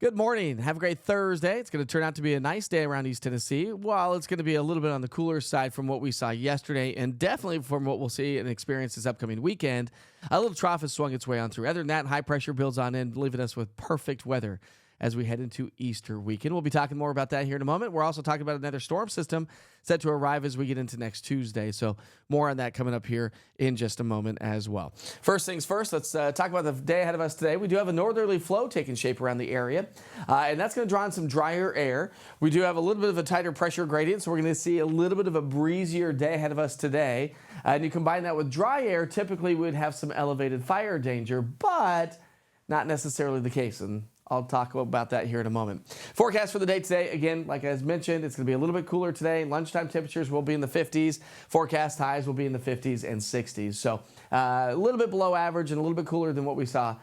Good morning. Have a great Thursday. It's going to turn out to be a nice day around East Tennessee. While it's going to be a little bit on the cooler side from what we saw yesterday, and definitely from what we'll see and experience this upcoming weekend, a little trough has swung its way on through. Other than that, high pressure builds on in, leaving us with perfect weather as we head into Easter weekend. We'll be talking more about that here in a moment. We're also talking about another storm system set to arrive as we get into next Tuesday. So more on that coming up here in just a moment as well. First things first, let's talk about the day ahead of us today. We do have a northerly flow taking shape around the area, and that's going to draw in some drier air. We do have a little bit of a tighter pressure gradient, so we're going to see a little bit of a breezier day ahead of us today. And you combine that with dry air, typically we would have some elevated fire danger, but not necessarily the case. And I'll talk about that here in a moment. Forecast for the day today, again, like I mentioned, it's going to be a little bit cooler today. Lunchtime temperatures will be in the 50s. Forecast highs will be in the 50s and 60s. So a little bit below average and a little bit cooler than what we saw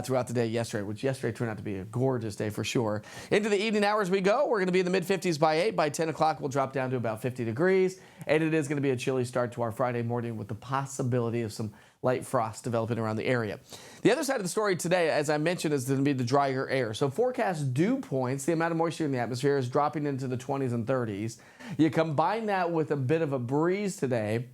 throughout the day yesterday, which yesterday turned out to be a gorgeous day for sure. Into the evening hours we go. We're going to be in the mid-50s by 8. By 10 o'clock, we'll drop down to about 50 degrees. And it is going to be a chilly start to our Friday morning with the possibility of some light frost developing around the area. The other side of the story today, as I mentioned, is going to be the drier air. So forecast dew points, the amount of moisture in the atmosphere is dropping into the 20s and 30s. You combine that with a bit of a breeze today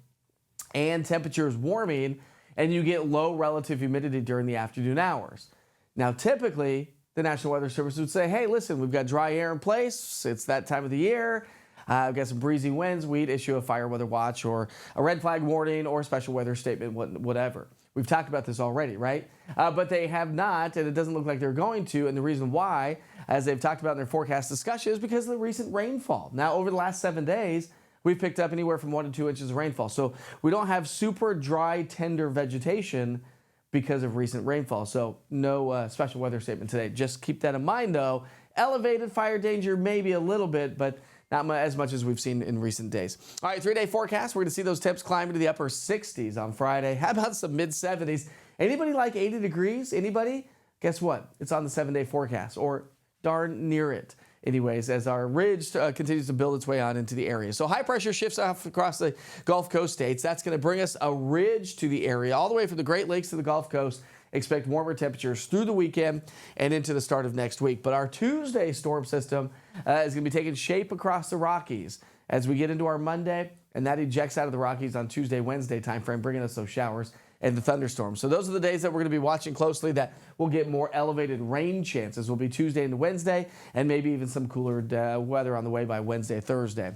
and temperatures warming, and you get low relative humidity during the afternoon hours. Now, typically, the National Weather Service would say, hey, listen, we've got dry air in place. It's that time of the year. We've got some breezy winds. We'd issue a fire weather watch or a red flag warning or a special weather statement, whatever. We've talked about this already, right? But they have not, and it doesn't look like they're going to. And the reason why, as they've talked about in their forecast discussion, is because of the recent rainfall. Now, over the last 7 days, we've picked up anywhere from 1 to 2 inches of rainfall. So we don't have super dry, tender vegetation because of recent rainfall. So no special weather statement today. Just keep that in mind, though. Elevated fire danger, maybe a little bit, but not as much as we've seen in recent days. All right, 3-day forecast. We're going to see those temps climb into the upper 60s on Friday. How about some mid-70s? Anybody like 80 degrees? Anybody? Guess what? It's on the 7-day forecast, or darn near it. Anyways, as our ridge continues to build its way on into the area. So high pressure shifts off across the Gulf Coast states. That's going to bring us a ridge to the area, all the way from the Great Lakes to the Gulf Coast. Expect warmer temperatures through the weekend and into the start of next week. But our Tuesday storm system is going to be taking shape across the Rockies as we get into our Monday, and that ejects out of the Rockies on Tuesday, Wednesday timeframe, bringing us those showers and the thunderstorms. So those are the days that we're going to be watching closely that we'll get more elevated rain chances. Will be Tuesday and Wednesday, and maybe even some cooler weather on the way by Wednesday, Thursday.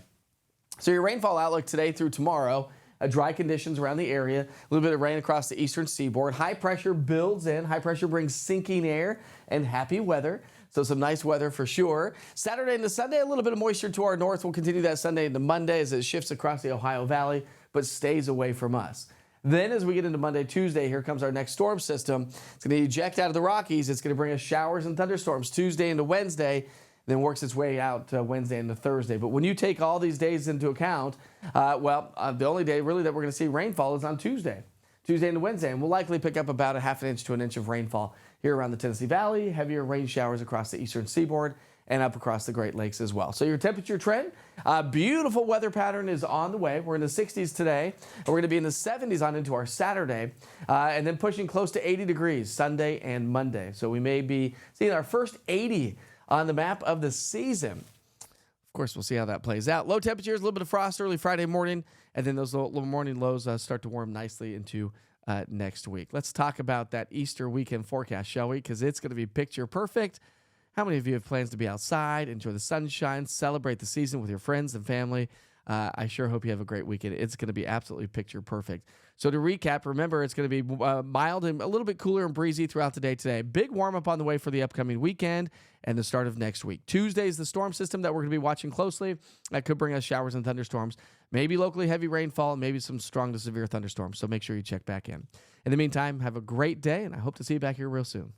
So your rainfall outlook today through tomorrow. Dry conditions around the area, a little bit of rain across the eastern seaboard. High pressure builds in. High pressure brings sinking air and happy weather. So some nice weather for sure. Saturday into Sunday, a little bit of moisture to our north. We'll continue that Sunday into Monday as it shifts across the Ohio Valley, but stays away from us. Then as we get into Monday, Tuesday, here comes our next storm system. It's going to eject out of the Rockies. It's going to bring us showers and thunderstorms Tuesday into Wednesday, then works its way out Wednesday into Thursday. But when you take all these days into account, the only day really that we're going to see rainfall is on Tuesday into Wednesday. And we'll likely pick up about a half an inch to an inch of rainfall here around the Tennessee Valley, heavier rain showers across the eastern seaboard and up across the Great Lakes as well. So your temperature trend, beautiful weather pattern is on the way. We're in the 60s today, and we're going to be in the 70s on into our Saturday, and then pushing close to 80 degrees Sunday and Monday. So we may be seeing our first 80 on the map of the season. Of course, we'll see how that plays out. Low temperatures, a little bit of frost early Friday morning, and then those little morning lows start to warm nicely into next week. Let's talk about that Easter weekend forecast, shall we? Because it's going to be picture perfect. How many of you have plans to be outside, enjoy the sunshine, celebrate the season with your friends and family? I sure hope you have a great weekend. It's going to be absolutely picture perfect. So to recap, remember, it's going to be mild and a little bit cooler and breezy throughout the day today. Big warm up on the way for the upcoming weekend and the start of next week. Tuesday is the storm system that we're going to be watching closely. That could bring us showers and thunderstorms, maybe locally heavy rainfall, maybe some strong to severe thunderstorms. So make sure you check back in. In the meantime, have a great day, and I hope to see you back here real soon.